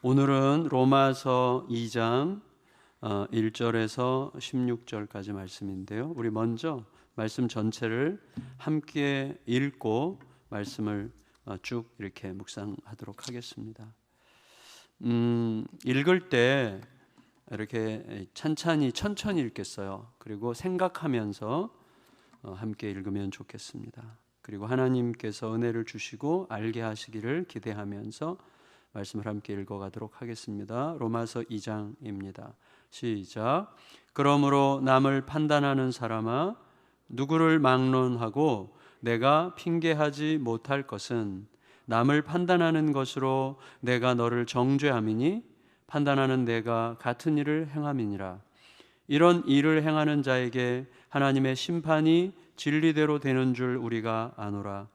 오늘은 로마서 2장 1절에서 16절까지 말씀인데요. 우리 먼저 말씀 전체를 함께 읽고 말씀을 쭉 이렇게 묵상하도록 하겠습니다. 읽을 때 이렇게 천천히 읽겠어요. 그리고 생각하면서 함께 읽으면 좋겠습니다. 그리고 하나님께서 은혜를 주시고 알게 하시기를 기대하면서 말씀을 함께 읽어가도록 하겠습니다. 로마서 2장입니다. 시작. 그러므로 남을 판단하는 사람아, 누구를 막론하고 내가 핑계하지 못할 것은 남을 판단하는 것으로 내가 너를 정죄함이니 판단하는 내가 같은 일을 행함이니라. 이런 일을 행하는 자에게 하나님의 심판이 진리대로 되는 줄 우리가 아노라.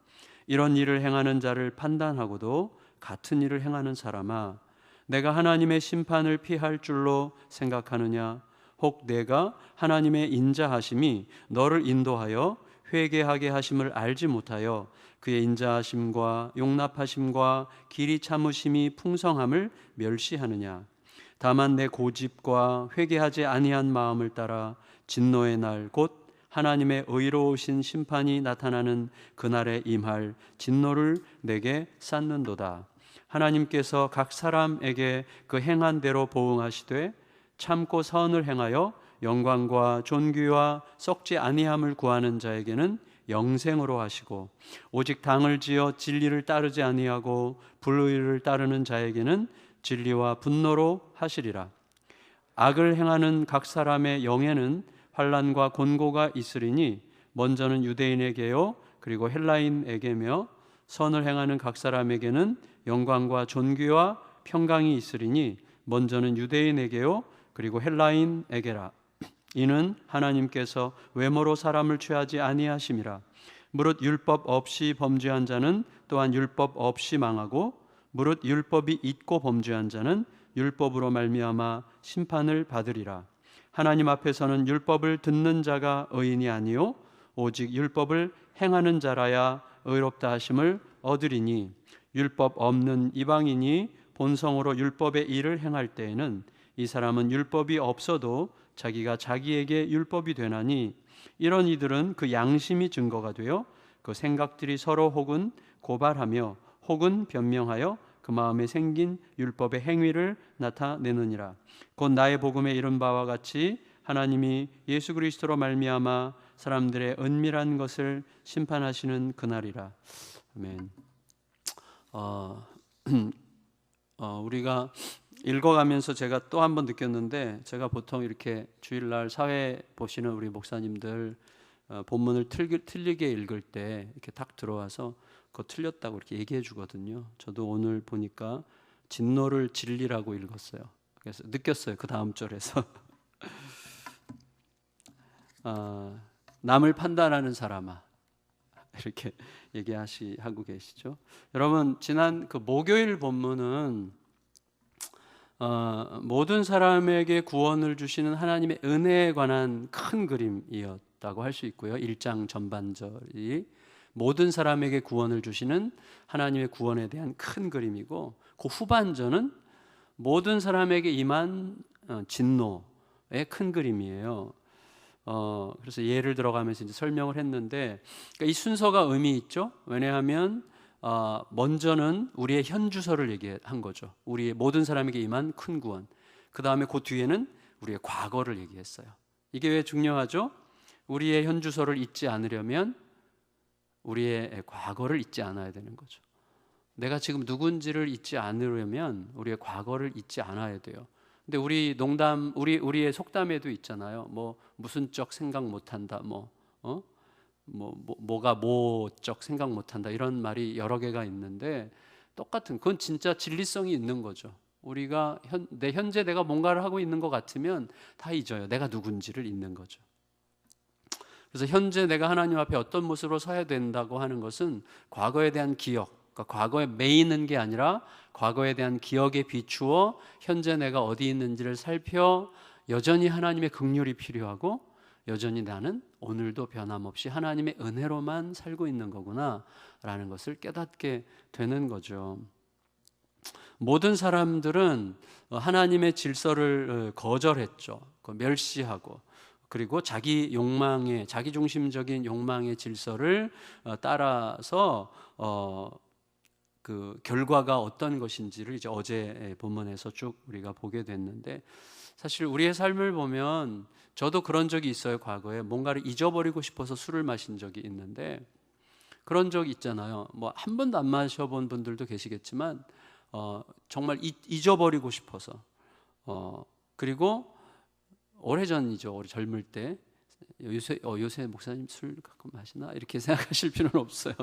이런 일을 행하는 자를 판단하고도 같은 일을 행하는 사람아, 내가 하나님의 심판을 피할 줄로 생각하느냐? 혹 내가 하나님의 인자하심이 너를 인도하여 회개하게 하심을 알지 못하여 그의 인자하심과 용납하심과 길이 참으심이 풍성함을 멸시하느냐? 다만 내 고집과 회개하지 아니한 마음을 따라 진노의 날 곧 하나님의 의로우신 심판이 나타나는 그날에 임할 진노를 내게 쌓는도다. 하나님께서 각 사람에게 그 행한 대로 보응하시되 참고 선을 행하여 영광과 존귀와 썩지 아니함을 구하는 자에게는 영생으로 하시고, 오직 당을 지어 진리를 따르지 아니하고 불의를 따르는 자에게는 진리와 분노로 하시리라. 악을 행하는 각 사람의 영에는 환난과 곤고가 있으리니 먼저는 유대인에게요 그리고 헬라인에게며, 선을 행하는 각 사람에게는 영광과 존귀와 평강이 있으리니 먼저는 유대인에게요 그리고 헬라인에게라. 이는 하나님께서 외모로 사람을 취하지 아니하심이라. 무릇 율법 없이 범죄한 자는 또한 율법 없이 망하고, 무릇 율법이 있고 범죄한 자는 율법으로 말미암아 심판을 받으리라. 하나님 앞에서는 율법을 듣는 자가 의인이 아니요 오직 율법을 행하는 자라야 의롭다 하심을 얻으리니, 율법 없는 이방인이 본성으로 율법의 일을 행할 때에는 이 사람은 율법이 없어도 자기가 자기에게 율법이 되나니, 이런 이들은 그 양심이 증거가 되어 그 생각들이 서로 혹은 고발하며 혹은 변명하여 그 마음에 생긴 율법의 행위를 나타내느니라. 곧 나의 복음에 이른 바와 같이 하나님이 예수 그리스도로 말미암아 사람들의 은밀한 것을 심판하시는 그날이라. 아멘. 우리가 읽어가면서 제가 또 한 번 느꼈는데, 제가 보통 이렇게 주일날 사회 보시는 우리 목사님들 본문을 틀리게 읽을 때 이렇게 딱 들어와서 그거 틀렸다고 이렇게 얘기해 주거든요. 저도 오늘 보니까 진노를 진리라고 읽었어요. 그래서 느꼈어요. 그 다음 절에서 남을 판단하는 사람아, 이렇게 얘기하고 계시죠. 여러분, 지난 그 목요일 본문은 모든 사람에게 구원을 주시는 하나님의 은혜에 관한 큰 그림이었다고 할 수 있고요. 1장 전반절이 모든 사람에게 구원을 주시는 하나님의 구원에 대한 큰 그림이고, 그 후반전은 모든 사람에게 임한 진노의 큰 그림이에요. 그래서 예를 들어가면서 이제 설명을 했는데, 그러니까 이 순서가 의미 있죠. 왜냐하면 먼저는 우리의 현주소를 얘기한 거죠. 우리의 모든 사람에게 임한 큰 구원. 그 다음에 그 뒤에는 우리의 과거를 얘기했어요. 이게 왜 중요하죠? 우리의 현주소를 잊지 않으려면 우리의 과거를 잊지 않아야 되는 거죠. 내가 지금 누군지를 잊지 않으려면 우리의 과거를 잊지 않아야 돼요. 근데 우리의 속담에도 있잖아요. 뭐 무슨 쩍 생각 못한다. 뭐가 뭐쩍 생각 못한다. 이런 말이 여러 개가 있는데, 똑같은, 그건 진짜 진리성이 있는 거죠. 우리가 현재 내가 뭔가를 하고 있는 것 같으면 다 잊어요. 내가 누군지를 잊는 거죠. 그래서 현재 내가 하나님 앞에 어떤 모습으로 서야 된다고 하는 것은 과거에 대한 기억, 그러니까 과거에 매이는 게 아니라 과거에 대한 기억에 비추어 현재 내가 어디 있는지를 살펴 여전히 하나님의 긍휼이 필요하고, 여전히 나는 오늘도 변함없이 하나님의 은혜로만 살고 있는 거구나 라는 것을 깨닫게 되는 거죠. 모든 사람들은 하나님의 질서를 거절했죠. 멸시하고, 그리고 자기 욕망의, 자기 중심적인 욕망의 질서를 따라서 그 결과가 어떤 것인지를 이제 어제 본문에서 쭉 우리가 보게 됐는데, 사실 우리의 삶을 보면 저도 그런 적이 있어요. 과거에 뭔가를 잊어버리고 싶어서 술을 마신 적이 있는데, 그런 적 있잖아요. 뭐 한 번도 안 마셔본 분들도 계시겠지만 정말 잊어버리고 싶어서 그리고 오래전이죠. 우리 젊을 때 요새 목사님 술 가끔 마시나 이렇게 생각하실 필요는 없어요.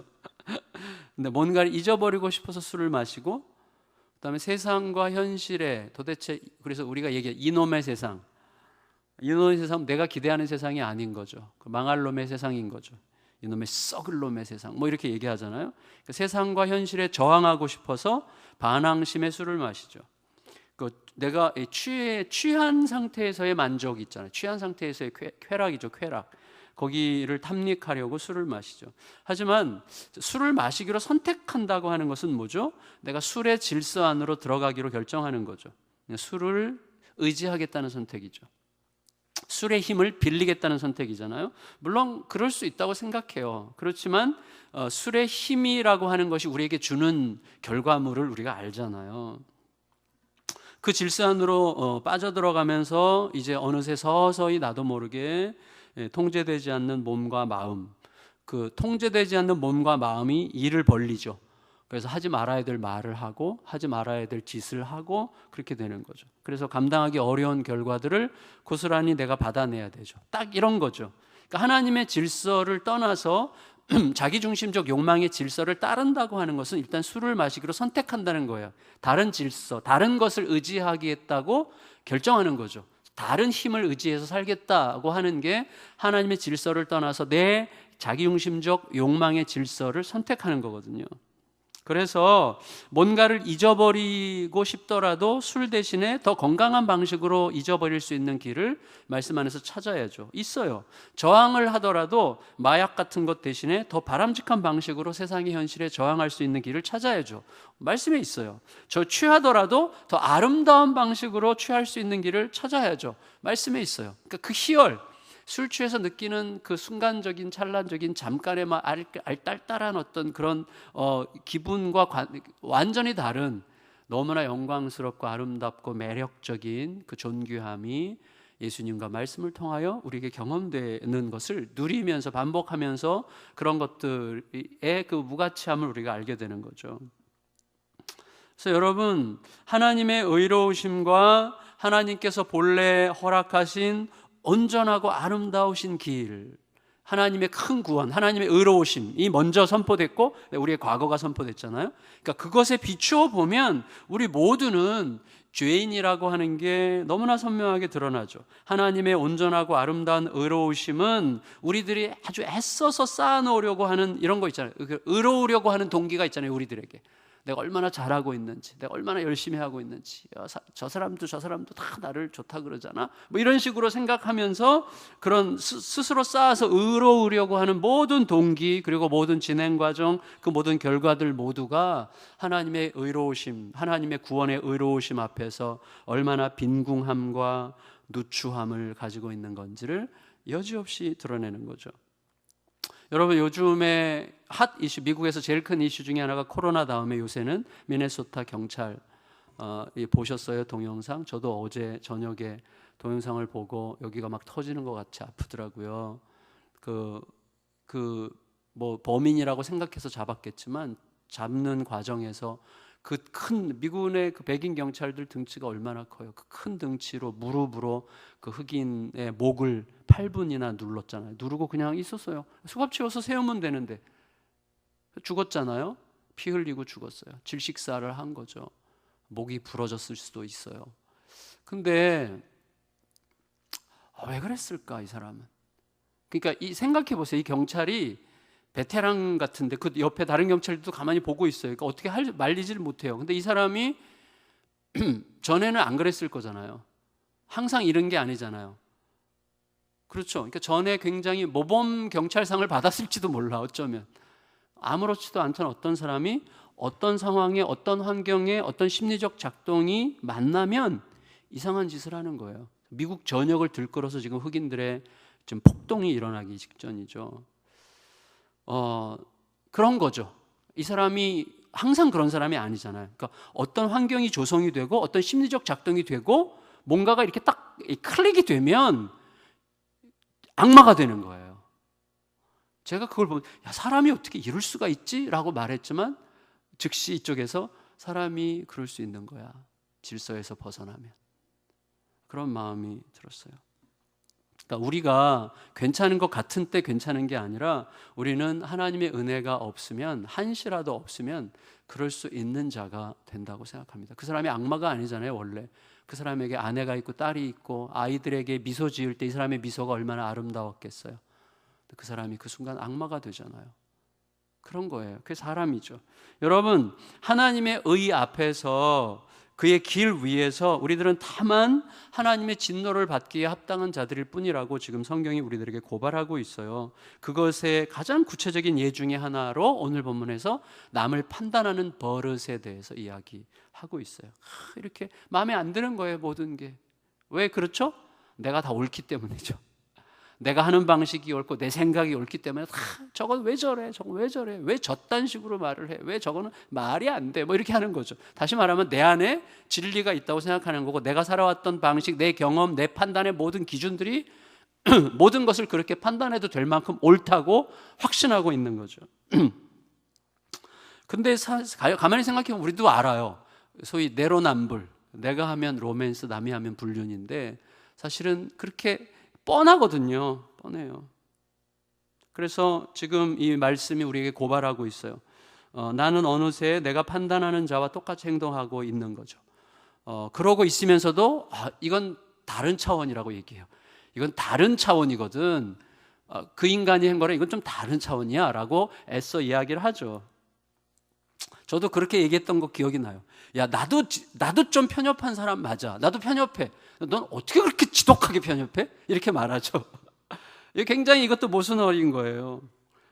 근데 뭔가를 잊어버리고 싶어서 술을 마시고, 그다음에 세상과 현실에 도대체, 그래서 우리가 얘기해 이놈의 세상, 이놈의 세상, 내가 기대하는 세상이 아닌 거죠. 그 망할 놈의 세상인 거죠. 이놈의 썩을 놈의 세상, 뭐 이렇게 얘기하잖아요. 그러니까 세상과 현실에 저항하고 싶어서 반항심의 술을 마시죠. 내가 취한 상태에서의 만족 있잖아요. 취한 상태에서의 쾌락이죠. 쾌락. 거기를 탐닉하려고 술을 마시죠. 하지만 술을 마시기로 선택한다고 하는 것은 뭐죠? 내가 술의 질서 안으로 들어가기로 결정하는 거죠. 술을 의지하겠다는 선택이죠. 술의 힘을 빌리겠다는 선택이잖아요. 물론 그럴 수 있다고 생각해요. 그렇지만 술의 힘이라고 하는 것이 우리에게 주는 결과물을 우리가 알잖아요. 그 질서 안으로 빠져들어가면서 이제 어느새 서서히 나도 모르게 통제되지 않는 몸과 마음, 그 통제되지 않는 몸과 마음이 일을 벌리죠. 그래서 하지 말아야 될 말을 하고 하지 말아야 될 짓을 하고 그렇게 되는 거죠. 그래서 감당하기 어려운 결과들을 고스란히 내가 받아내야 되죠. 딱 이런 거죠. 그러니까 하나님의 질서를 떠나서 자기중심적 욕망의 질서를 따른다고 하는 것은 일단 술을 마시기로 선택한다는 거예요. 다른 질서, 다른 것을 의지하겠다고 결정하는 거죠. 다른 힘을 의지해서 살겠다고 하는 게 하나님의 질서를 떠나서 내 자기중심적 욕망의 질서를 선택하는 거거든요. 그래서 뭔가를 잊어버리고 싶더라도 술 대신에 더 건강한 방식으로 잊어버릴 수 있는 길을 말씀 안에서 찾아야죠. 있어요. 저항을 하더라도 마약 같은 것 대신에 더 바람직한 방식으로 세상의 현실에 저항할 수 있는 길을 찾아야죠. 말씀에 있어요. 저 취하더라도 더 아름다운 방식으로 취할 수 있는 길을 찾아야죠. 말씀에 있어요. 그러니까 그 희열, 술 취해서 느끼는 그 순간적인 찰나적인 잠깐의 막 알딸딸한 어떤 그런 기분과 완전히 다른 너무나 영광스럽고 아름답고 매력적인 그 존귀함이 예수님과 말씀을 통하여 우리에게 경험되는 것을 누리면서 반복하면서 그런 것들의 그 무가치함을 우리가 알게 되는 거죠. 그래서 여러분, 하나님의 의로우심과 하나님께서 본래 허락하신 온전하고 아름다우신 길, 하나님의 큰 구원, 하나님의 의로우심이 먼저 선포됐고 우리의 과거가 선포됐잖아요. 그러니까 그것에 비추어 보면 우리 모두는 죄인이라고 하는 게 너무나 선명하게 드러나죠. 하나님의 온전하고 아름다운 의로우심은 우리들이 아주 애써서 쌓아놓으려고 하는 이런 거 있잖아요. 의로우려고 하는 동기가 있잖아요. 우리들에게 내가 얼마나 잘하고 있는지, 내가 얼마나 열심히 하고 있는지, 저 사람도 다 나를 좋다 그러잖아, 뭐 이런 식으로 생각하면서 그런 스스로 쌓아서 의로우려고 하는 모든 동기, 그리고 모든 진행 과정, 그 모든 결과들 모두가 하나님의 의로우심, 하나님의 구원의 의로우심 앞에서 얼마나 빈궁함과 누추함을 가지고 있는 건지를 여지없이 드러내는 거죠. 여러분, 요즘에 핫 이슈, 미국에서 제일 큰 이슈 중에 하나가 코로나 다음에 요새는 미네소타 경찰 보셨어요? 동영상? 저도 어제 저녁에 동영상을 보고 여기가 막 터지는 것 같이 아프더라고요. 뭐 범인이라고 생각해서 잡았겠지만 잡는 과정에서 그 큰 미군의 그 백인 경찰들 등치가 얼마나 커요. 그 큰 등치로 무릎으로 그 흑인의 목을 8분이나 눌렀잖아요. 누르고 그냥 있었어요. 수갑 채워서 세우면 되는데 죽었잖아요. 피 흘리고 죽었어요. 질식사를 한 거죠. 목이 부러졌을 수도 있어요. 근데 왜 그랬을까, 이 사람은? 그러니까 생각해 보세요. 이 경찰이 베테랑 같은데 그 옆에 다른 경찰들도 가만히 보고 있어요. 그러니까 어떻게 말리지를 못해요. 근데 이 사람이 전에는 안 그랬을 거잖아요. 항상 이런 게 아니잖아요. 그렇죠. 그러니까 전에 굉장히 모범 경찰상을 받았을지도 몰라. 어쩌면 아무렇지도 않던 어떤 사람이 어떤 상황에, 어떤 환경에, 어떤 심리적 작동이 만나면 이상한 짓을 하는 거예요. 미국 전역을 들끓어서 지금 흑인들의 지금 폭동이 일어나기 직전이죠. 그런 거죠. 이 사람이 항상 그런 사람이 아니잖아요. 그러니까 어떤 환경이 조성이 되고 어떤 심리적 작동이 되고 뭔가가 이렇게 딱 클릭이 되면 악마가 되는 거예요. 제가 그걸 보면 야, 사람이 어떻게 이럴 수가 있지? 라고 말했지만 즉시 이쪽에서 사람이 그럴 수 있는 거야. 질서에서 벗어나면. 그런 마음이 들었어요. 그러니까 우리가 괜찮은 것 같은 때 괜찮은 게 아니라 우리는 하나님의 은혜가 없으면, 한시라도 없으면 그럴 수 있는 자가 된다고 생각합니다. 그 사람이 악마가 아니잖아요. 원래 그 사람에게 아내가 있고 딸이 있고 아이들에게 미소 지을 때 이 사람의 미소가 얼마나 아름다웠겠어요. 그 사람이 그 순간 악마가 되잖아요. 그런 거예요. 그게 사람이죠. 여러분, 하나님의 의 앞에서 그의 길 위에서 우리들은 다만 하나님의 진노를 받기에 합당한 자들일 뿐이라고 지금 성경이 우리들에게 고발하고 있어요. 그것의 가장 구체적인 예 중에 하나로 오늘 본문에서 남을 판단하는 버릇에 대해서 이야기하고 있어요. 이렇게 마음에 안 드는 거예요. 모든 게. 왜 그렇죠? 내가 다 옳기 때문이죠. 내가 하는 방식이 옳고 내 생각이 옳기 때문에 저건 왜 저래? 저건 왜 저래? 왜 저딴 식으로 말을 해? 왜 저거는 말이 안 돼? 뭐 이렇게 하는 거죠. 다시 말하면 내 안에 진리가 있다고 생각하는 거고 내가 살아왔던 방식, 내 경험, 내 판단의 모든 기준들이 모든 것을 그렇게 판단해도 될 만큼 옳다고 확신하고 있는 거죠. 근데 가만히 생각해보면 우리도 알아요. 소위 내로남불. 내가 하면 로맨스, 남이 하면 불륜인데 사실은 그렇게 뻔하거든요. 뻔해요. 그래서 지금 이 말씀이 우리에게 고발하고 있어요. 나는 어느새 내가 판단하는 자와 똑같이 행동하고 있는 거죠. 그러고 있으면서도 이건 다른 차원이라고 얘기해요. 이건 다른 차원이거든. 그 인간이 한 거랑 이건 좀 다른 차원이야 라고 애써 이야기를 하죠. 저도 그렇게 얘기했던 거 기억이 나요. 야, 나도 좀 편협한 사람 맞아. 나도 편협해. 넌 어떻게 그렇게 지독하게 편협해? 이렇게 말하죠. 굉장히 이것도 모순어린 거예요.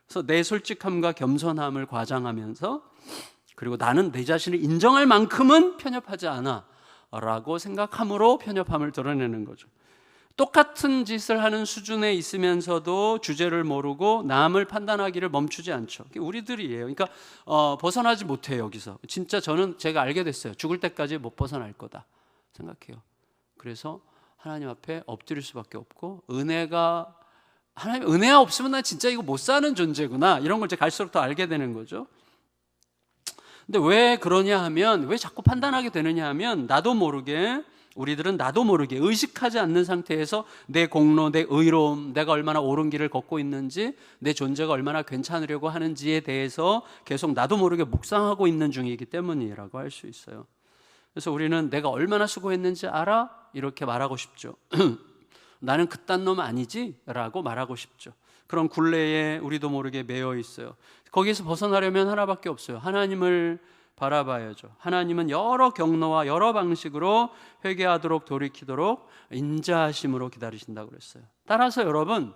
그래서 내 솔직함과 겸손함을 과장하면서 그리고 나는 내 자신을 인정할 만큼은 편협하지 않아 라고 생각함으로 편협함을 드러내는 거죠. 똑같은 짓을 하는 수준에 있으면서도 주제를 모르고 남을 판단하기를 멈추지 않죠. 우리들이에요. 그러니까 벗어나지 못해요. 여기서 진짜 저는 제가 알게 됐어요. 죽을 때까지 못 벗어날 거다 생각해요. 그래서 하나님 앞에 엎드릴 수밖에 없고 하나님 은혜가 없으면 난 진짜 이거 못 사는 존재구나 이런 걸 이제 갈수록 더 알게 되는 거죠. 근데 왜 그러냐 하면 왜 자꾸 판단하게 되느냐 하면 우리들은 나도 모르게 의식하지 않는 상태에서 내 공로, 내 의로움, 내가 얼마나 옳은 길을 걷고 있는지 내 존재가 얼마나 괜찮으려고 하는지에 대해서 계속 나도 모르게 묵상하고 있는 중이기 때문이라고 할 수 있어요. 그래서 우리는 내가 얼마나 수고했는지 알아? 이렇게 말하고 싶죠. 나는 그딴 놈 아니지? 라고 말하고 싶죠. 그런 굴레에 우리도 모르게 매여 있어요. 거기에서 벗어나려면 하나밖에 없어요. 하나님을 바라봐야죠. 하나님은 여러 경로와 여러 방식으로 회개하도록 돌이키도록 인자하심으로 기다리신다고 그랬어요. 따라서 여러분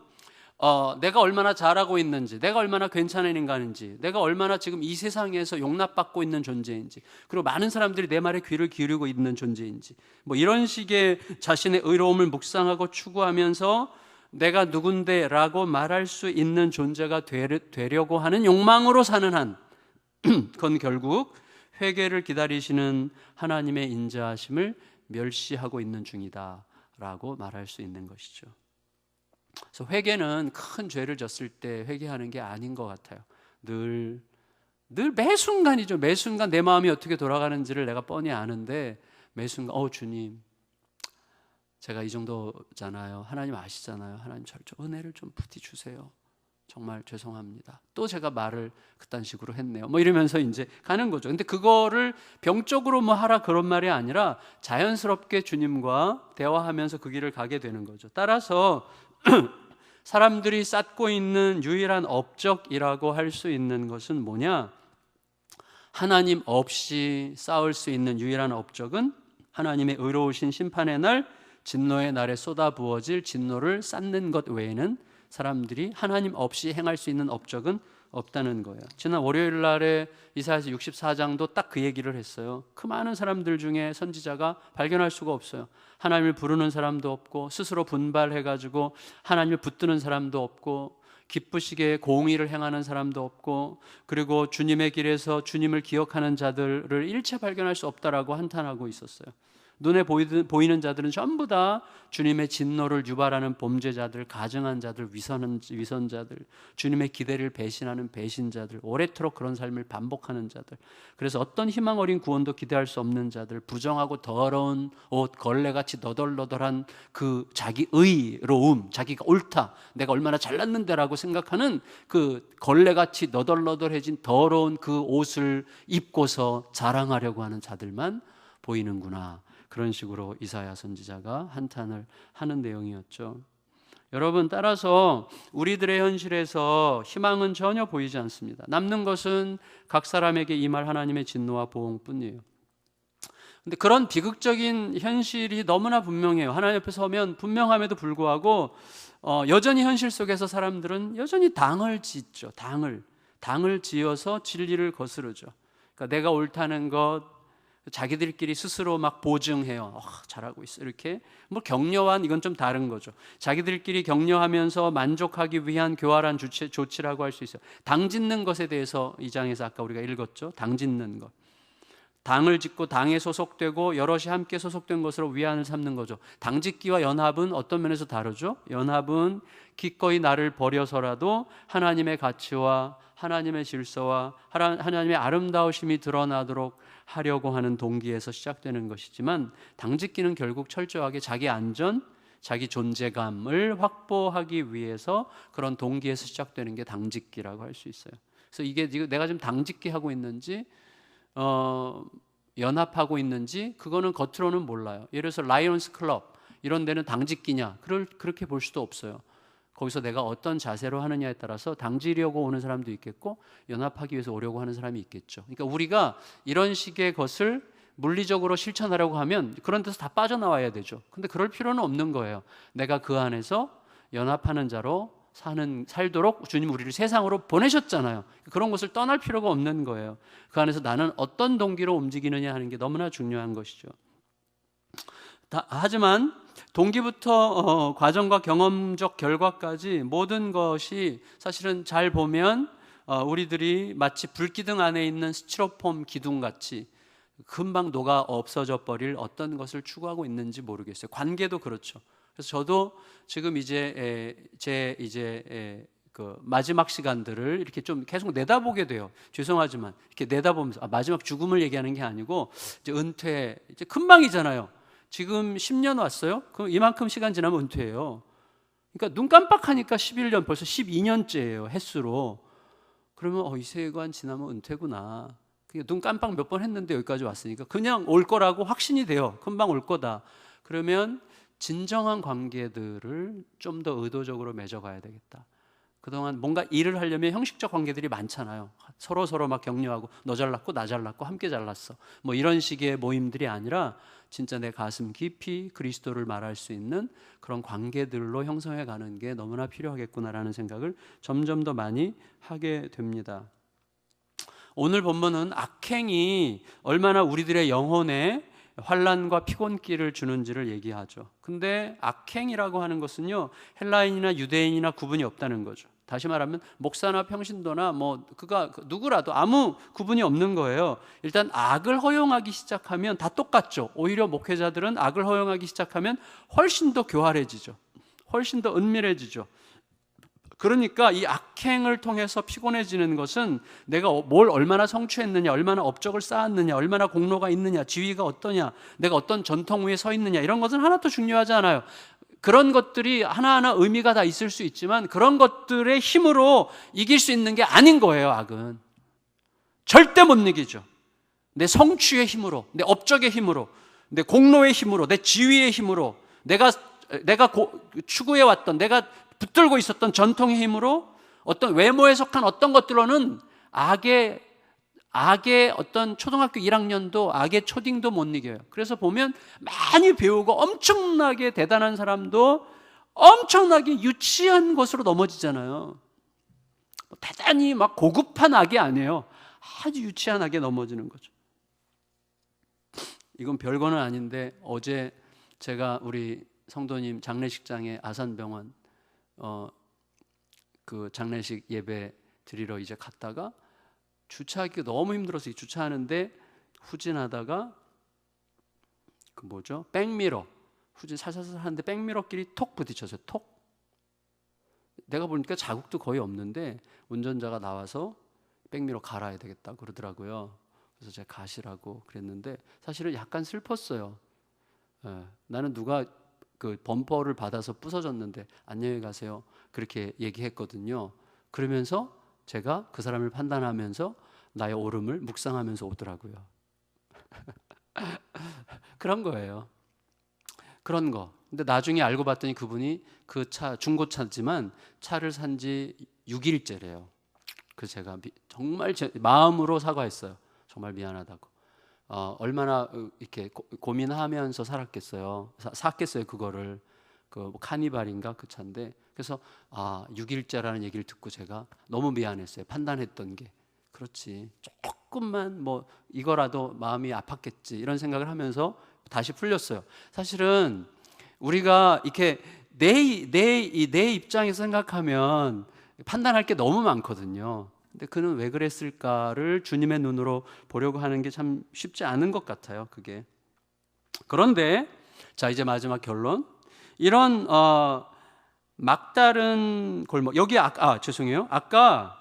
내가 얼마나 잘하고 있는지, 내가 얼마나 괜찮은 인간인지, 내가 얼마나 지금 이 세상에서 용납받고 있는 존재인지, 그리고 많은 사람들이 내 말에 귀를 기울이고 있는 존재인지, 뭐 이런 식의 자신의 의로움을 묵상하고 추구하면서 내가 누군데 라고 말할 수 있는 존재가 되려고 하는 욕망으로 사는 한 그건 결국 회개를 기다리시는 하나님의 인자하심을 멸시하고 있는 중이다 라고 말할 수 있는 것이죠. 그래서 회개는 큰 죄를 졌을 때 회개하는 게 아닌 것 같아요. 늘 매 순간이죠. 매 순간 내 마음이 어떻게 돌아가는지를 내가 뻔히 아는데 매 순간 주님 제가 이 정도잖아요. 하나님 아시잖아요. 하나님 저를 좀 은혜를 좀 부디 주세요. 정말 죄송합니다. 또 제가 말을 그딴 식으로 했네요. 뭐 이러면서 이제 가는 거죠. 근데 그거를 병적으로 뭐 하라 그런 말이 아니라 자연스럽게 주님과 대화하면서 그 길을 가게 되는 거죠. 따라서 사람들이 쌓고 있는 유일한 업적이라고 할 수 있는 것은 뭐냐? 하나님 없이 싸울 수 있는 유일한 업적은 하나님의 의로우신 심판의 날, 진노의 날에 쏟아부어질 진노를 쌓는 것 외에는 사람들이 하나님 없이 행할 수 있는 업적은 없다는 거예요. 지난 월요일 날에 이사야서 64장도 딱 그 얘기를 했어요. 그 많은 사람들 중에 선지자가 발견할 수가 없어요. 하나님을 부르는 사람도 없고, 스스로 분발해가지고 하나님을 붙드는 사람도 없고, 기쁘시게 공의를 행하는 사람도 없고, 그리고 주님의 길에서 주님을 기억하는 자들을 일체 발견할 수 없다라고 한탄하고 있었어요. 눈에 보이는 자들은 전부 다 주님의 진노를 유발하는 범죄자들, 가증한 자들, 위선자들, 주님의 기대를 배신하는 배신자들, 오래도록 그런 삶을 반복하는 자들, 그래서 어떤 희망 어린 구원도 기대할 수 없는 자들, 부정하고 더러운 옷, 걸레같이 너덜너덜한 그 자기 의로움, 자기가 옳다, 내가 얼마나 잘났는데라고 생각하는 그 걸레같이 너덜너덜해진 더러운 그 옷을 입고서 자랑하려고 하는 자들만 보이는구나. 그런 식으로 이사야 선지자가 한탄을 하는 내용이었죠. 여러분, 따라서 우리들의 현실에서 희망은 전혀 보이지 않습니다. 남는 것은 각 사람에게 임할 하나님의 진노와 보응뿐이에요. 근데 그런 비극적인 현실이 너무나 분명해요. 하나님 옆에 서면 분명함에도 불구하고 여전히 현실 속에서 사람들은 여전히 당을 짓죠. 당을 지어서 진리를 거스르죠. 그러니까 내가 옳다는 것, 자기들끼리 스스로 막 보증해요. 잘하고 있어. 이렇게 뭐 격려한, 이건 좀 다른 거죠. 자기들끼리 격려하면서 만족하기 위한 교활한 조치라고 할 수 있어요. 당 짓는 것에 대해서 이 장에서 아까 우리가 읽었죠. 당 짓는 것. 당을 짓고 당에 소속되고 여럿이 함께 소속된 것으로 위안을 삼는 거죠. 당 짓기와 연합은 어떤 면에서 다르죠? 연합은 기꺼이 나를 버려서라도 하나님의 가치와 하나님의 질서와 하나님의 아름다우심이 드러나도록 하려고 하는 동기에서 시작되는 것이지만, 당짓기는 결국 철저하게 자기 안전, 자기 존재감을 확보하기 위해서 그런 동기에서 시작되는 게 당짓기라고 할 수 있어요. 그래서 이게 내가 지금 당짓기 하고 있는지 연합하고 있는지 그거는 겉으로는 몰라요. 예를 들어서 라이온스 클럽 이런 데는 당짓기냐? 그렇게 볼 수도 없어요. 거기서 내가 어떤 자세로 하느냐에 따라서 당지려고 오는 사람도 있겠고, 연합하기 위해서 오려고 하는 사람이 있겠죠. 그러니까 우리가 이런 식의 것을 물리적으로 실천하려고 하면 그런 데서 다 빠져나와야 되죠. 근데 그럴 필요는 없는 거예요. 내가 그 안에서 연합하는 자로 살도록 주님 우리를 세상으로 보내셨잖아요. 그런 것을 떠날 필요가 없는 거예요. 그 안에서 나는 어떤 동기로 움직이느냐 하는 게 너무나 중요한 것이죠. 하지만 동기부터 과정과 경험적 결과까지 모든 것이 사실은 잘 보면 우리들이 마치 불기둥 안에 있는 스티로폼 기둥같이 금방 녹아 없어져 버릴 어떤 것을 추구하고 있는지 모르겠어요. 관계도 그렇죠. 그래서 저도 지금 그 마지막 시간들을 이렇게 좀 계속 내다보게 돼요. 죄송하지만 이렇게 내다보면서 마지막 죽음을 얘기하는 게 아니고 이제 은퇴 이제 금방이잖아요. 지금 10년 왔어요? 그럼 이만큼 시간 지나면 은퇴해요. 그러니까 눈 깜빡하니까 11년, 벌써 12년째예요, 횟수로. 그러면 이 세관 지나면 은퇴구나. 눈 깜빡 몇 번 했는데 여기까지 왔으니까 그냥 올 거라고 확신이 돼요. 금방 올 거다. 그러면 진정한 관계들을 좀 더 의도적으로 맺어가야 되겠다. 그동안 뭔가 일을 하려면 형식적 관계들이 많잖아요. 서로 막 격려하고 너 잘났고 나 잘났고 함께 잘났어. 뭐 이런 식의 모임들이 아니라 진짜 내 가슴 깊이 그리스도를 말할 수 있는 그런 관계들로 형성해 가는 게 너무나 필요하겠구나라는 생각을 점점 더 많이 하게 됩니다. 오늘 본문은 악행이 얼마나 우리들의 영혼에 환난과 피곤기를 주는지를 얘기하죠. 근데 악행이라고 하는 것은요, 헬라인이나 유대인이나 구분이 없다는 거죠. 다시 말하면 목사나 평신도나 그가 누구라도 아무 구분이 없는 거예요. 일단 악을 허용하기 시작하면 다 똑같죠. 오히려 목회자들은 악을 허용하기 시작하면 훨씬 더 교활해지죠. 훨씬 더 은밀해지죠. 그러니까 이 악행을 통해서 피곤해지는 것은 내가 뭘 얼마나 성취했느냐, 얼마나 업적을 쌓았느냐, 얼마나 공로가 있느냐, 지위가 어떠냐, 내가 어떤 전통 위에 서 있느냐, 이런 것은 하나도 중요하지 않아요. 그런 것들이 하나하나 의미가 다 있을 수 있지만 그런 것들의 힘으로 이길 수 있는 게 아닌 거예요. 악은 절대 못 이기죠. 내 성취의 힘으로, 내 업적의 힘으로, 내 공로의 힘으로, 내 지위의 힘으로, 내가 추구해왔던, 내가 붙들고 있었던 전통의 힘으로, 어떤 외모에 속한 어떤 것들로는 악의 어떤 초등학교 1학년도 악의 초딩도 못 이겨요. 그래서 보면 많이 배우고 엄청나게 대단한 사람도 엄청나게 유치한 것으로 넘어지잖아요. 대단히 막 고급한 악이 아니에요. 아주 유치한 악에 넘어지는 거죠. 이건 별거는 아닌데 어제 제가 우리 성도님 장례식장에 아산병원 그 장례식 예배 드리러 이제 갔다가 주차하기 너무 힘들어서 주차하는데 후진하다가 그 뭐죠? 백미러 후진 살살살 하는데 백미러끼리 톡 부딪혔어요. 톡. 내가 보니까 자국도 거의 없는데 운전자가 나와서 백미러 갈아야 되겠다 그러더라고요. 그래서 제가 가시라고 그랬는데 사실은 약간 슬펐어요. 나는 누가 그 범퍼를 받아서 부서졌는데 안녕히 가세요 그렇게 얘기했거든요. 그러면서 제가 그 사람을 판단하면서 나의 옳음을 묵상하면서 오더라고요. 그런 거예요. 그런 거. 근데 나중에 알고 봤더니 그분이 그 차 중고차지만 차를 산 지 6일째래요. 그래서 제가 정말 제 마음으로 사과했어요. 정말 미안하다고. 얼마나 이렇게 고민하면서 살았겠어요. 샀겠어요 그거를. 그 카니발인가 그 차인데. 그래서 6일째라는 얘기를 듣고 제가 너무 미안했어요. 판단했던 게. 그렇지. 조금만 뭐 이거라도 마음이 아팠겠지 이런 생각을 하면서 다시 풀렸어요. 사실은 우리가 이렇게 내 입장에서 생각하면 판단할 게 너무 많거든요. 근데 그는 왜 그랬을까를 주님의 눈으로 보려고 하는 게 참 쉽지 않은 것 같아요. 그게. 그런데 자 이제 마지막 결론. 이런 막다른 골목 여기 죄송해요. 아까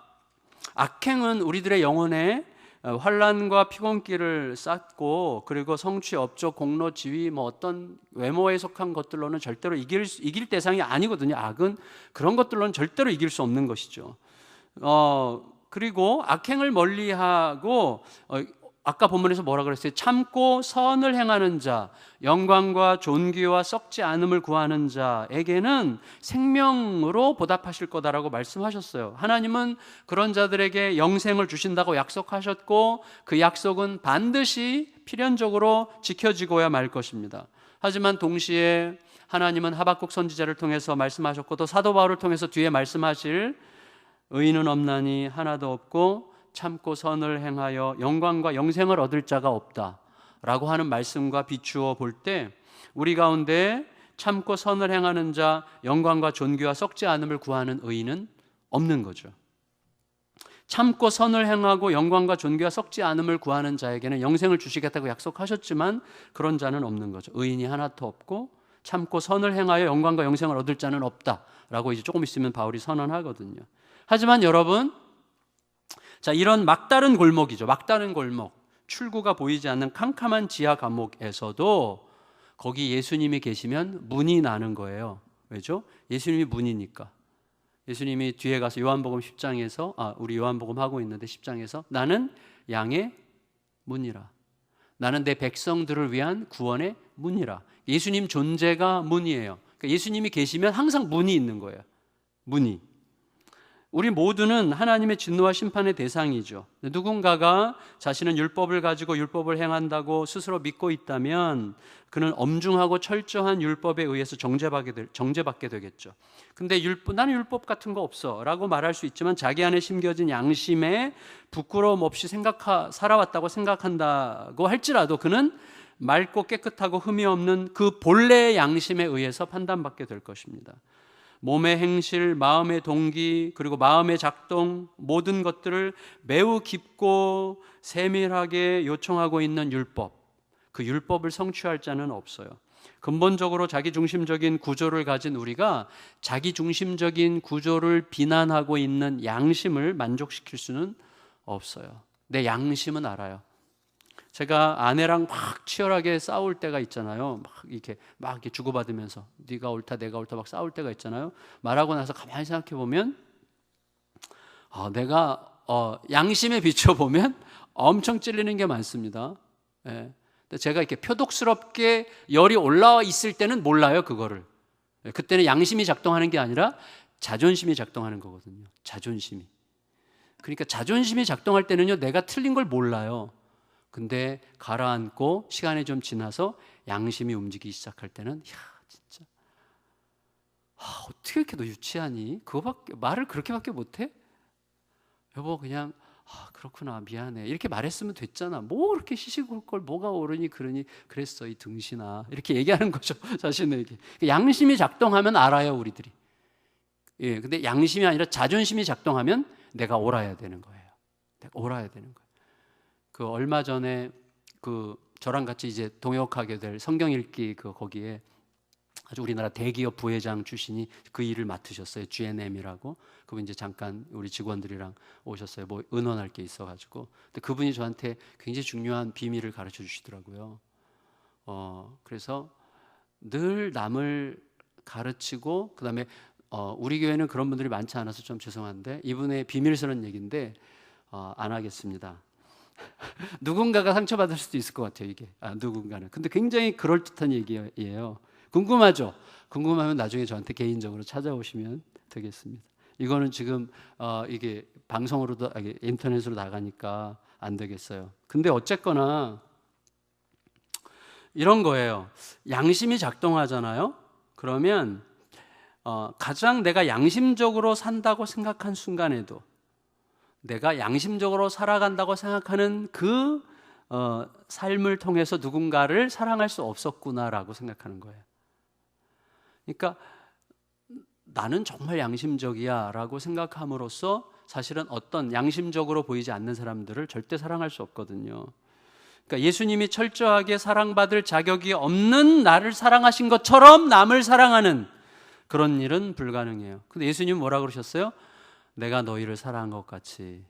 악행은 우리들의 영혼에 환난과 피곤기를 쌓고 그리고 성취, 업적, 공로, 지위 뭐 어떤 외모에 속한 것들로는 절대로 이길 대상이 아니거든요. 악은 그런 것들로는 절대로 이길 수 없는 것이죠. 그리고 악행을 멀리하고 아까 본문에서 뭐라 그랬어요? 참고 선을 행하는 자, 영광과 존귀와 썩지 않음을 구하는 자에게는 생명으로 보답하실 거다라고 말씀하셨어요. 하나님은 그런 자들에게 영생을 주신다고 약속하셨고 그 약속은 반드시 필연적으로 지켜지고야 말 것입니다. 하지만 동시에 하나님은 하박국 선지자를 통해서 말씀하셨고 또 사도 바울을 통해서 뒤에 말씀하실 의인은 없나니 하나도 없고 참고 선을 행하여 영광과 영생을 얻을 자가 없다라고 하는 말씀과 비추어 볼 때 우리 가운데 참고 선을 행하는 자, 영광과 존귀와 썩지 않음을 구하는 의인은 없는 거죠. 참고 선을 행하고 영광과 존귀와 썩지 않음을 구하는 자에게는 영생을 주시겠다고 약속하셨지만 그런 자는 없는 거죠. 의인이 하나도 없고 참고 선을 행하여 영광과 영생을 얻을 자는 없다라고 이제 조금 있으면 바울이 선언하거든요. 하지만 여러분, 자 이런 막다른 골목이죠. 막다른 골목, 출구가 보이지 않는 캄캄한 지하 감옥에서도 거기 예수님이 계시면 문이 나는 거예요. 왜죠? 예수님이 문이니까. 예수님이 뒤에 가서 요한복음 10장에서 우리 요한복음 하고 있는데 10장에서 나는 양의 문이라. 나는 내 백성들을 위한 구원의 문이라. 예수님 존재가 문이에요. 그러니까 예수님이 계시면 항상 문이 있는 거예요. 문이. 우리 모두는 하나님의 진노와 심판의 대상이죠. 누군가가 자신은 율법을 가지고 율법을 행한다고 스스로 믿고 있다면 그는 엄중하고 철저한 율법에 의해서 정죄받게 되겠죠. 근데 나는 율법 같은 거 없어 라고 말할 수 있지만 자기 안에 심겨진 양심에 부끄러움 없이 살아왔다고 생각한다고 할지라도 그는 맑고 깨끗하고 흠이 없는 그 본래의 양심에 의해서 판단받게 될 것입니다. 몸의 행실, 마음의 동기, 그리고 마음의 작동 모든 것들을 매우 깊고 세밀하게 요청하고 있는 율법, 그 율법을 성취할 자는 없어요. 근본적으로 자기중심적인 구조를 가진 우리가 자기중심적인 구조를 비난하고 있는 양심을 만족시킬 수는 없어요. 내 양심은 알아요. 제가 아내랑 막 치열하게 싸울 때가 있잖아요. 막 이렇게 주고받으면서 네가 옳다 내가 옳다 막 싸울 때가 있잖아요. 말하고 나서 가만히 생각해 보면 내가 양심에 비춰 보면 엄청 찔리는 게 많습니다. 예. 근데 제가 이렇게 표독스럽게 열이 올라와 있을 때는 몰라요, 그거를. 그때는 양심이 작동하는 게 아니라 자존심이 작동하는 거거든요. 자존심이. 그러니까 자존심이 작동할 때는요, 내가 틀린 걸 몰라요. 근데 가라앉고 시간이 좀 지나서 양심이 움직이기 시작할 때는 진짜 어떻게 이렇게 너 유치하니? 그거밖에 말을 그렇게밖에 못해? 여보 그냥 그렇구나 미안해 이렇게 말했으면 됐잖아. 뭐 그렇게 시시콜콜 뭐가 옳으니 그러니 그랬어 이 등신아 이렇게 얘기하는 거죠. 자신에게. 양심이 작동하면 알아요 우리들이. 예, 근데 양심이 아니라 자존심이 작동하면 내가 옳아야 되는 거예요. 내가 옳아야 되는 거예요. 그 얼마 전에 그 저랑 같이 이제 동역하게 될 성경 읽기 그 거기에 아주 우리나라 대기업 부회장 출신이 그 일을 맡으셨어요. GNM이라고. 그분 이제 잠깐 우리 직원들이랑 오셨어요. 뭐 의논할 게 있어가지고. 근데 그분이 저한테 굉장히 중요한 비밀을 가르쳐 주시더라고요. 그래서 늘 남을 가르치고 그다음에 우리 교회는 그런 분들이 많지 않아서 좀 죄송한데 이분의 비밀스러운 얘기인데 안 하겠습니다. 누군가가 상처받을 수도 있을 것 같아요 이게. 누군가는. 근데 굉장히 그럴듯한 얘기예요. 궁금하죠? 궁금하면 나중에 저한테 개인적으로 찾아오시면 되겠습니다. 이거는 지금 이게 방송으로도 인터넷으로 나가니까 안 되겠어요. 근데 어쨌거나 이런 거예요. 양심이 작동하잖아요. 그러면 가장 내가 양심적으로 산다고 생각한 순간에도 내가 양심적으로 살아간다고 생각하는 그 삶을 통해서 누군가를 사랑할 수 없었구나라고 생각하는 거예요. 그러니까 나는 정말 양심적이야 라고 생각함으로써 사실은 어떤 양심적으로 보이지 않는 사람들을 절대 사랑할 수 없거든요. 그러니까 예수님이 철저하게 사랑받을 자격이 없는 나를 사랑하신 것처럼 남을 사랑하는 그런 일은 불가능해요. 근데 예수님은 뭐라고 그러셨어요? 내가 너희를 사랑한 것 같이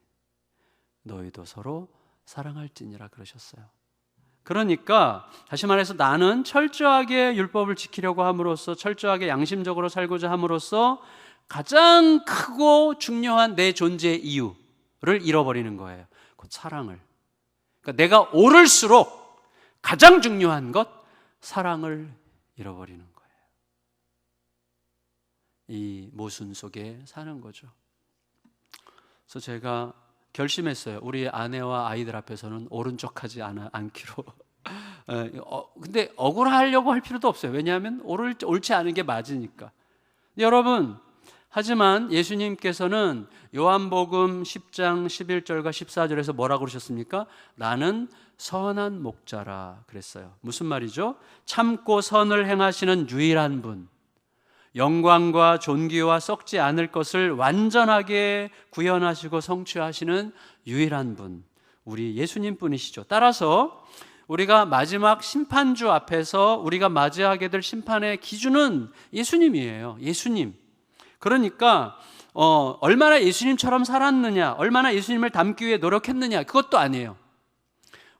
너희도 서로 사랑할지니라 그러셨어요. 그러니까 다시 말해서 나는 철저하게 율법을 지키려고 함으로써 철저하게 양심적으로 살고자 함으로써 가장 크고 중요한 내 존재의 이유를 잃어버리는 거예요. 곧 사랑을. 그러니까 내가 옳을수록 가장 중요한 것 사랑을 잃어버리는 거예요. 이 모순 속에 사는 거죠. 그래서 제가 결심했어요. 우리 아내와 아이들 앞에서는 오른쪽 하지 않기로. 근데 억울하려고 할 필요도 없어요. 왜냐하면 옳지 않은 게 맞으니까. 여러분, 하지만 예수님께서는 요한복음 10장 11절과 14절에서 뭐라고 그러셨습니까? 나는 선한 목자라 그랬어요. 무슨 말이죠? 참고 선을 행하시는 유일한 분, 영광과 존귀와 썩지 않을 것을 완전하게 구현하시고 성취하시는 유일한 분, 우리 예수님 뿐이시죠. 따라서 우리가 마지막 심판주 앞에서 우리가 맞이하게 될 심판의 기준은 예수님이에요. 예수님. 그러니까 얼마나 예수님처럼 살았느냐, 얼마나 예수님을 닮기 위해 노력했느냐, 그것도 아니에요.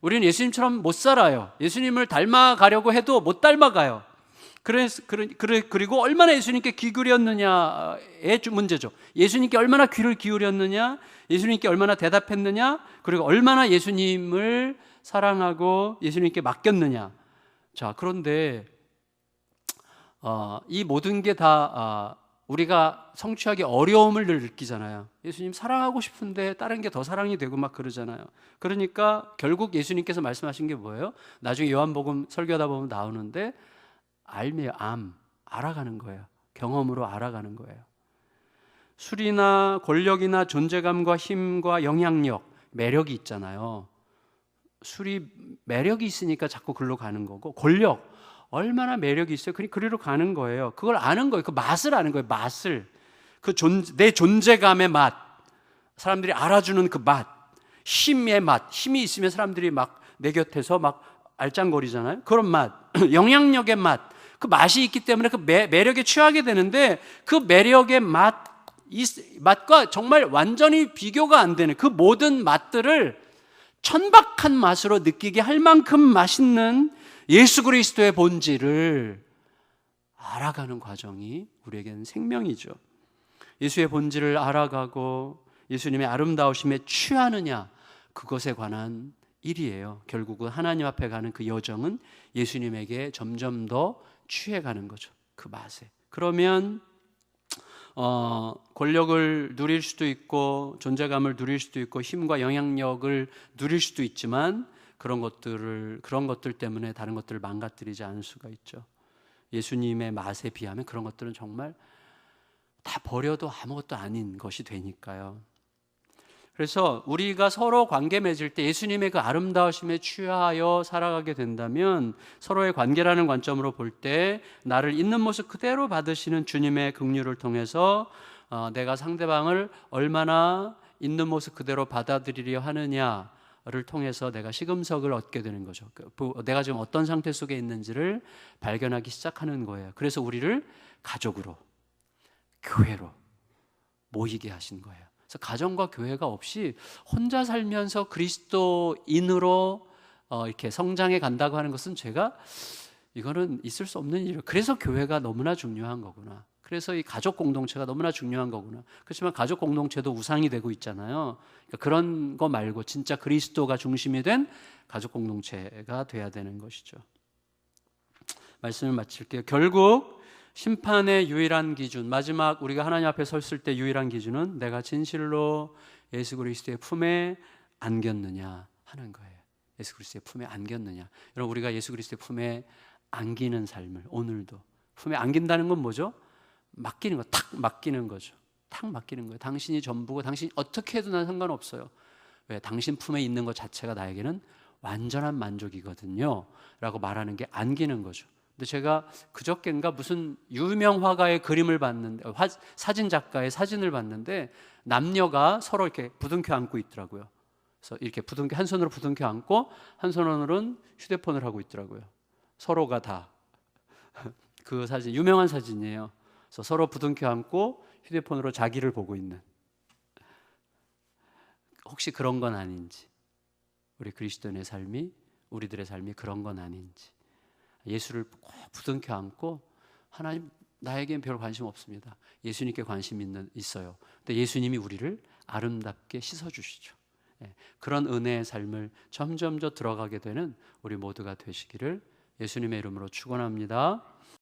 우리는 예수님처럼 못 살아요. 예수님을 닮아가려고 해도 못 닮아가요. 그리고 얼마나 예수님께 귀 기울였느냐의 문제죠. 예수님께 얼마나 귀를 기울였느냐, 예수님께 얼마나 대답했느냐, 그리고 얼마나 예수님을 사랑하고 예수님께 맡겼느냐. 자, 그런데 이 모든 게 다 우리가 성취하기 어려움을 늘 느끼잖아요. 예수님 사랑하고 싶은데 다른 게 더 사랑이 되고 막 그러잖아요. 그러니까 결국 예수님께서 말씀하신 게 뭐예요? 나중에 요한복음 설교하다 보면 나오는데 알아가는 거예요. 경험으로 알아가는 거예요. 술이나 권력이나 존재감과 힘과 영향력, 매력이 있잖아요. 술이 매력이 있으니까 자꾸 글로 가는 거고, 권력 얼마나 매력이 있어요. 그리로 가는 거예요. 그걸 아는 거예요. 그 맛을 아는 거예요. 맛을. 내 존재감의 맛, 사람들이 알아주는 그 맛, 힘의 맛. 힘이 있으면 사람들이 막 내 곁에서 막 알짱거리잖아요. 그런 맛, 영향력의 맛. 그 맛이 있기 때문에 그 매력에 취하게 되는데, 그 매력의 맛과 정말 완전히 비교가 안 되는 그 모든 맛들을 천박한 맛으로 느끼게 할 만큼 맛있는 예수 그리스도의 본질을 알아가는 과정이 우리에게는 생명이죠. 예수의 본질을 알아가고 예수님의 아름다우심에 취하느냐, 그것에 관한 일이에요. 결국은 하나님 앞에 가는 그 여정은 예수님에게 점점 더 취해가는 거죠. 그 맛에. 그러면 권력을 누릴 수도 있고 존재감을 누릴 수도 있고 힘과 영향력을 누릴 수도 있지만 그런 것들 때문에 다른 것들을 망가뜨리지 않을 수가 있죠. 예수님의 맛에 비하면 그런 것들은 정말 다 버려도 아무것도 아닌 것이 되니까요. 그래서 우리가 서로 관계 맺을 때 예수님의 그 아름다우심에 취하여 살아가게 된다면 서로의 관계라는 관점으로 볼 때 나를 있는 모습 그대로 받으시는 주님의 긍휼을 통해서 내가 상대방을 얼마나 있는 모습 그대로 받아들이려 하느냐를 통해서 내가 시금석을 얻게 되는 거죠. 내가 지금 어떤 상태 속에 있는지를 발견하기 시작하는 거예요. 그래서 우리를 가족으로, 교회로 모이게 하신 거예요. 그래서 가정과 교회가 없이 혼자 살면서 그리스도인으로 이렇게 성장해 간다고 하는 것은 이거는 있을 수 없는 일이에요. 그래서 교회가 너무나 중요한 거구나. 그래서 이 가족 공동체가 너무나 중요한 거구나. 그렇지만 가족 공동체도 우상이 되고 있잖아요. 그러니까 그런 거 말고 진짜 그리스도가 중심이 된 가족 공동체가 돼야 되는 것이죠. 말씀을 마칠게요. 결국 심판의 유일한 기준, 마지막 우리가 하나님 앞에 섰을 때 유일한 기준은 내가 진실로 예수 그리스도의 품에 안겼느냐 하는 거예요. 예수 그리스도의 품에 안겼느냐. 여러분, 우리가 예수 그리스도의 품에 안기는 삶을 오늘도 품에 안긴다는 건 뭐죠? 맡기는 거, 탁 맡기는 거죠. 탁 맡기는 거예요. 당신이 전부고 당신이 어떻게 해도 난 상관없어요. 왜? 당신 품에 있는 것 자체가 나에게는 완전한 만족이거든요 라고 말하는 게 안기는 거죠. 근데 제가 그저껜가 무슨 유명 화가의 그림을 봤는데, 사진 작가의 사진을 봤는데 남녀가 서로 이렇게 부둥켜 안고 있더라고요. 그래서 이렇게 한 손으로 부둥켜 안고 한 손으로는 휴대폰을 하고 있더라고요. 서로가 다. 그 사진 유명한 사진이에요. 그래서 서로 부둥켜 안고 휴대폰으로 자기를 보고 있는. 혹시 그런 건 아닌지, 우리 그리스도인의 삶이, 우리들의 삶이 그런 건 아닌지. 예수를 꼭 부둥켜 안고 하나님 나에겐 별 관심 없습니다. 예수님께 관심 있어요. 근데 예수님이 우리를 아름답게 씻어주시죠. 그런 은혜의 삶을 점점 더 들어가게 되는 우리 모두가 되시기를 예수님의 이름으로 축원합니다.